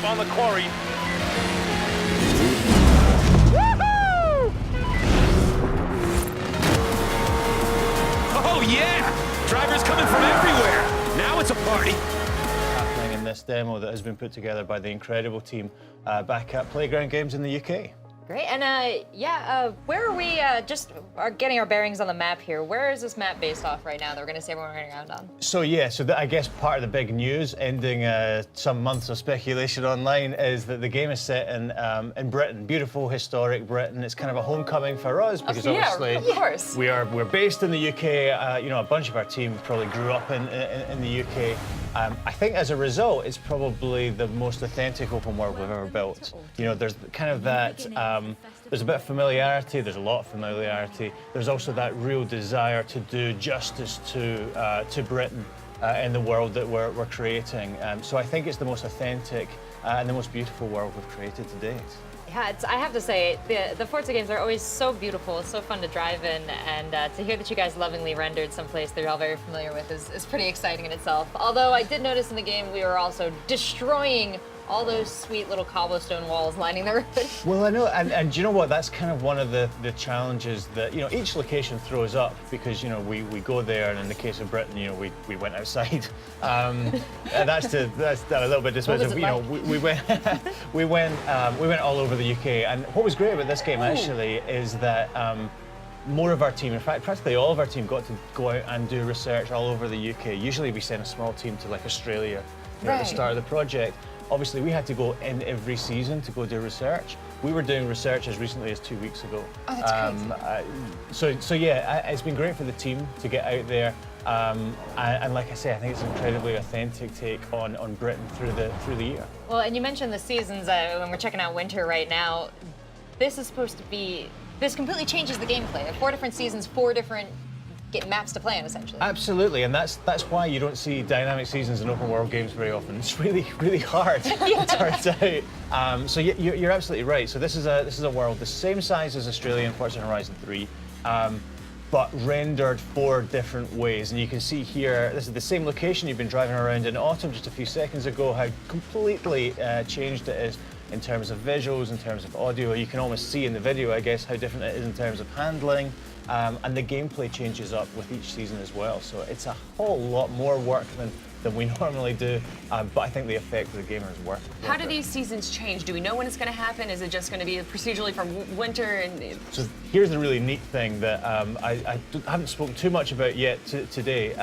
job on the quarry. Oh yeah! Drivers coming from everywhere. Now it's a party. Happening in this demo that has been put together by the incredible team back at Playground Games in the UK. Great, and where are we are getting our bearings on the map here? Where is this map based off right now that we're going to see everyone running around on? So yeah, I guess part of the big news, ending some months of speculation online, is that the game is set in Britain, beautiful, historic Britain. It's kind of a homecoming for us because obviously of course. we're based in the UK. You know, a bunch of our team probably grew up in the UK. I think as a result, it's probably the most authentic open world we've ever built. You know, there's kind of that. There's a bit of familiarity, there's a lot of familiarity. There's also that real desire to do justice to Britain in the world that we're creating. So I think it's the most authentic and the most beautiful world we've created to date. Yeah, I have to say, the Forza games are always so beautiful, it's so fun to drive in, and to hear that you guys lovingly rendered someplace that you're all very familiar with is pretty exciting in itself. Although I did notice in the game we were also destroying all those sweet little cobblestone walls lining the road. Well, I know, and do you know what? That's kind of one of the challenges that, you know, each location throws up because, you know, we go there, and in the case of Britain, you know, we went outside. That's a little bit dismissive. You know, we went all over the UK, and what was great about this game actually is that more of our team, in fact, practically all of our team, got to go out and do research all over the UK. Usually we send a small team to like Australia, you know, at the start of the project. Obviously, we had to go in every season to go do research. We were doing research as recently as 2 weeks ago. Oh, that's crazy. So yeah, it's been great for the team to get out there. And like I say, I think it's an incredibly authentic take on Britain through the year. Well, and you mentioned the seasons when we're checking out winter right now. This is supposed to be, this completely changes the gameplay. 4 different seasons, 4 different maps to play in, essentially. Absolutely, and that's why you don't see dynamic seasons in open world games very often. It's really hard, it turns out. So you're absolutely right. So this is a world the same size as Australian Forza Horizon 3, but rendered 4 different ways. And you can see here, this is the same location you've been driving around in autumn just a few seconds ago, how completely changed it is in terms of visuals, in terms of audio. You can almost see in the video, I guess, how different it is in terms of handling. And the gameplay changes up with each season as well. So it's a whole lot more work than we normally do, but I think the effect of the gamer is worth it. How do these seasons change? Do we know when it's going to happen? Is it just going to be procedurally from winter? And so here's the really neat thing that I haven't spoken too much about yet today.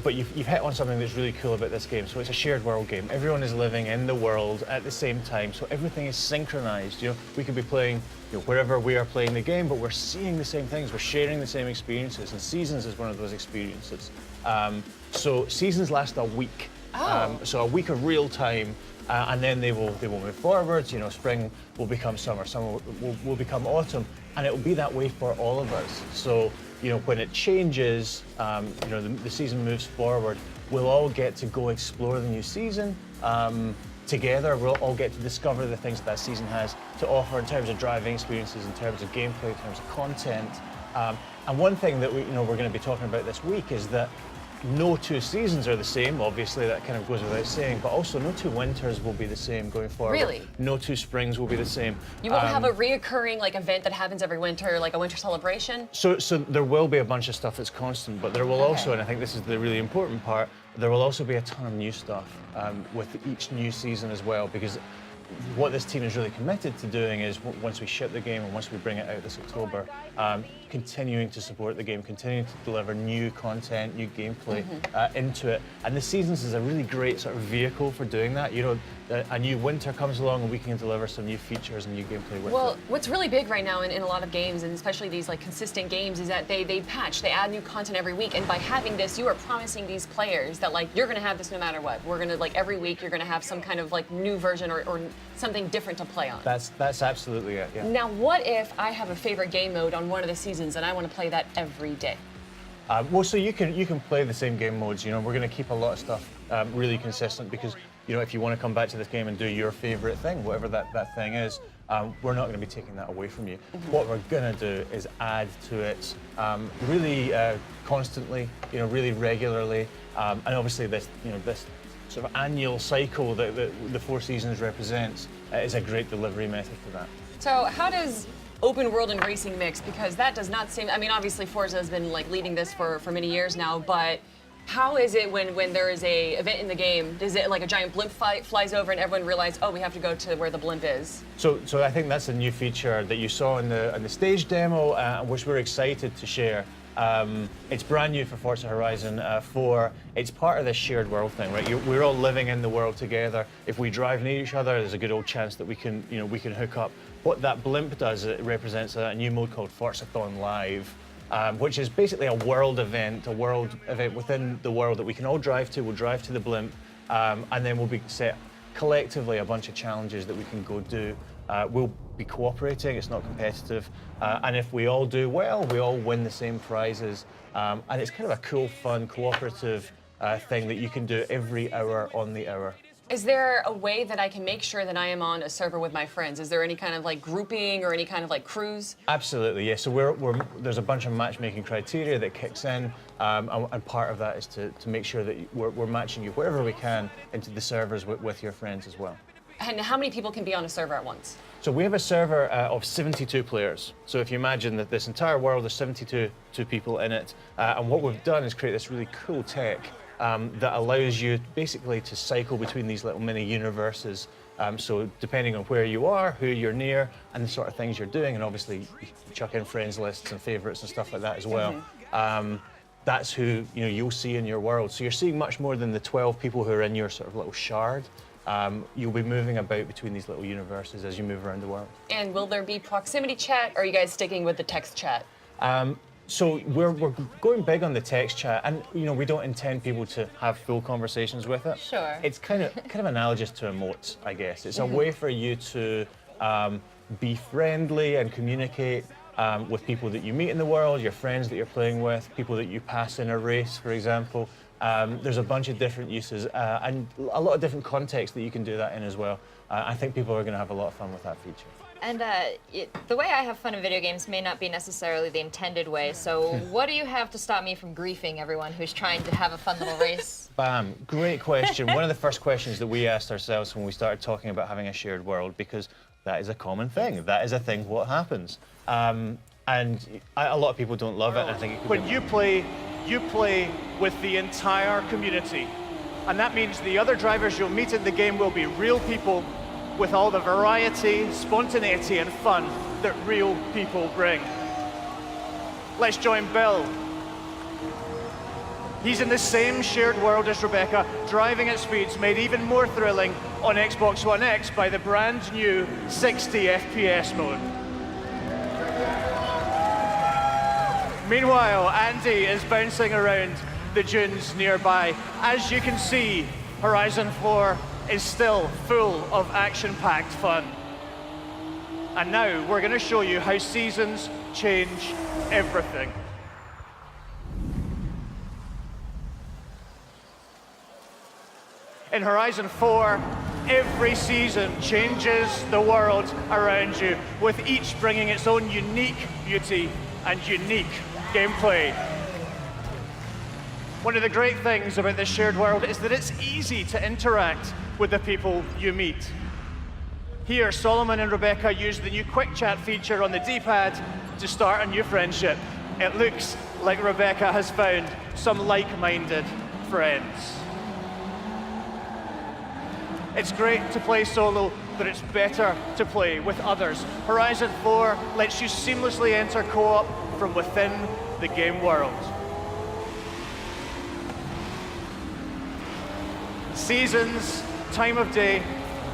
But you've hit on something that's really cool about this game. So it's a shared world game. Everyone is living in the world at the same time, so everything is synchronized. You know, we could be playing, you know, wherever we are playing the game, but we're seeing the same things, we're sharing the same experiences, and Seasons is one of those experiences. So Seasons last a week. So a week of real time, and then they will move forwards. You know, spring will become summer, summer will become autumn, and it will be that way for all of us. So, you know, when it changes, you know, the season moves forward, we'll all get to go explore the new season together. We'll all get to discover the things that season has to offer in terms of driving experiences, in terms of gameplay, in terms of content. And one thing that we're going to be talking about this week is that no 2 seasons are the same. Obviously, that kind of goes without saying, but also no 2 winters will be the same going forward. Really? No 2 springs will be the same. You won't have a reoccurring like event that happens every winter, like a winter celebration? So there will be a bunch of stuff that's constant, but there will also, and I think this is the really important part, there will also be a ton of new stuff with each new season as well, because what this team is really committed to doing is, once we ship the game and once we bring it out this October, continuing to support the game, continuing to deliver new content, new gameplay into it. And the Seasons is a really great sort of vehicle for doing that. You know, a new winter comes along and we can deliver some new features and new gameplay with it. Well, what's really big right now in a lot of games, and especially these like consistent games, is that they patch, they add new content every week. And by having this, you are promising these players that like, you're gonna have this no matter what. We're gonna, like every week, you're gonna have some kind of like new version or something different to play on. That's absolutely it, yeah. Now, what if I have a favorite game mode on one of the seasons and I want to play that every day? Well, so you can play the same game modes. You know, we're going to keep a lot of stuff really consistent because, you know, if you want to come back to this game and do your favorite thing, whatever that thing is, we're not going to be taking that away from you. What we're going to do is add to it really constantly, you know, really regularly, and obviously this sort of annual cycle that the 4 seasons represents is a great delivery method for that. So how does open world and racing mix? Because that does not seem, I mean, obviously Forza has been like leading this for many years now, but how is it when there is a event in the game? Does it like a giant blimp flies over and everyone realizes, oh, we have to go to where the blimp is? So I think that's a new feature that you saw in the stage demo, which we're excited to share. It's brand new for Forza Horizon 4. It's part of this shared world thing, right? We're all living in the world together. If we drive near each other, there's a good old chance that we can hook up. What that blimp does, it represents a new mode called Forzathon Live, which is basically a world event within the world that we can all drive to. We'll drive to the blimp, and then we'll be set collectively a bunch of challenges that we can go do. We'll be cooperating, it's not competitive, and if we all do well, we all win the same prizes, and it's kind of a cool, fun, cooperative thing that you can do every hour on the hour. Is there a way that I can make sure that I am on a server with my friends? Is there any kind of like grouping or any kind of like cruise? Absolutely, yeah. So there's a bunch of matchmaking criteria that kicks in, and part of that is to make sure that we're matching you wherever we can into the servers with your friends as well. And how many people can be on a server at once? So we have a server of 72 players. So if you imagine that this entire world, there's 72 people in it, and what we've done is create this really cool tech that allows you basically to cycle between these little mini universes. So depending on where you are, who you're near, and the sort of things you're doing, and obviously you chuck in friends lists and favorites and stuff like that as well. That's who you'll see in your world. So you're seeing much more than the 12 people who are in your sort of little shard. You'll be moving about between these little universes as you move around the world. And will there be proximity chat, or are you guys sticking with the text chat? So we're going big on the text chat, and we don't intend people to have full conversations with it. Sure. It's kind of analogous to emotes, I guess. It's a way for you to be friendly and communicate with people that you meet in the world, your friends that you're playing with, people that you pass in a race, for example. There's a bunch of different uses and a lot of different contexts that you can do that in as well. I think people are going to have a lot of fun with that feature. And the way I have fun in video games may not be necessarily the intended way, so what do you have to stop me from griefing everyone who's trying to have a fun little race? Bam, great question. One of the first questions that we asked ourselves when we started talking about having a shared world, because that is a common thing. That is a thing, what happens. And a lot of people don't love it, and I think it could When you play with the entire community. And that means the other drivers you'll meet in the game will be real people with all the variety, spontaneity, and fun that real people bring. Let's join Bill. He's in the same shared world as Rebecca, driving at speeds made even more thrilling on Xbox One X by the brand new 60 FPS mode. Meanwhile, Andy is bouncing around the dunes nearby. As you can see, Horizon 4 is still full of action-packed fun. And now we're going to show you how seasons change everything. In Horizon 4, every season changes the world around you, with each bringing its own unique beauty and unique gameplay. One of the great things about this shared world is that it's easy to interact with the people you meet. Here, Solomon and Rebecca use the new quick chat feature on the D-pad to start a new friendship. It looks like Rebecca has found some like-minded friends. It's great to play solo, but it's better to play with others. Horizon 4 lets you seamlessly enter co-op from within the game world. Seasons, time of day,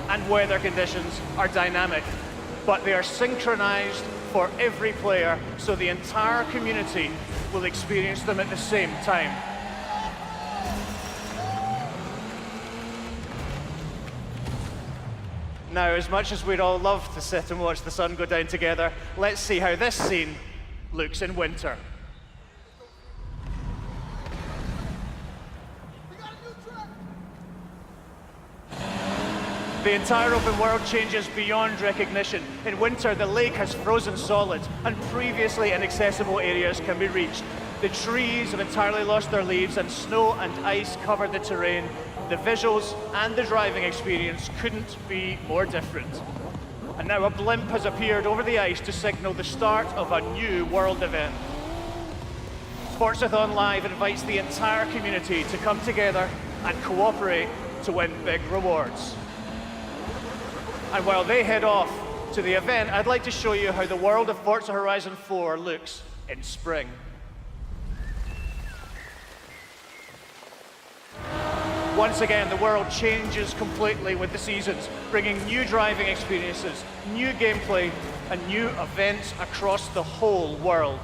and weather conditions are dynamic, but they are synchronized for every player, so the entire community will experience them at the same time. Now, as much as we'd all love to sit and watch the sun go down together, let's see how this scene looks in winter. The entire open world changes beyond recognition. In winter, the lake has frozen solid, and previously inaccessible areas can be reached. The trees have entirely lost their leaves, and snow and ice cover the terrain, The visuals and the driving experience couldn't be more different. And now a blimp has appeared over the ice to signal the start of a new world event. Forzathon Live invites the entire community to come together and cooperate to win big rewards. And while they head off to the event, I'd like to show you how the world of Forza Horizon 4 looks in spring. Once again, the world changes completely with the seasons, bringing new driving experiences, new gameplay, and new events across the whole world.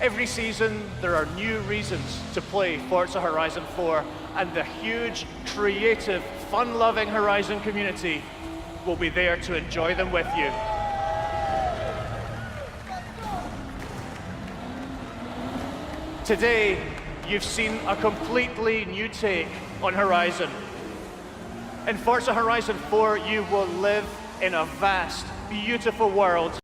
Every season, there are new reasons to play Forza Horizon 4, and the huge, creative, fun-loving Horizon community will be there to enjoy them with you. Today, you've seen a completely new take on Horizon. In Forza Horizon 4, you will live in a vast, beautiful world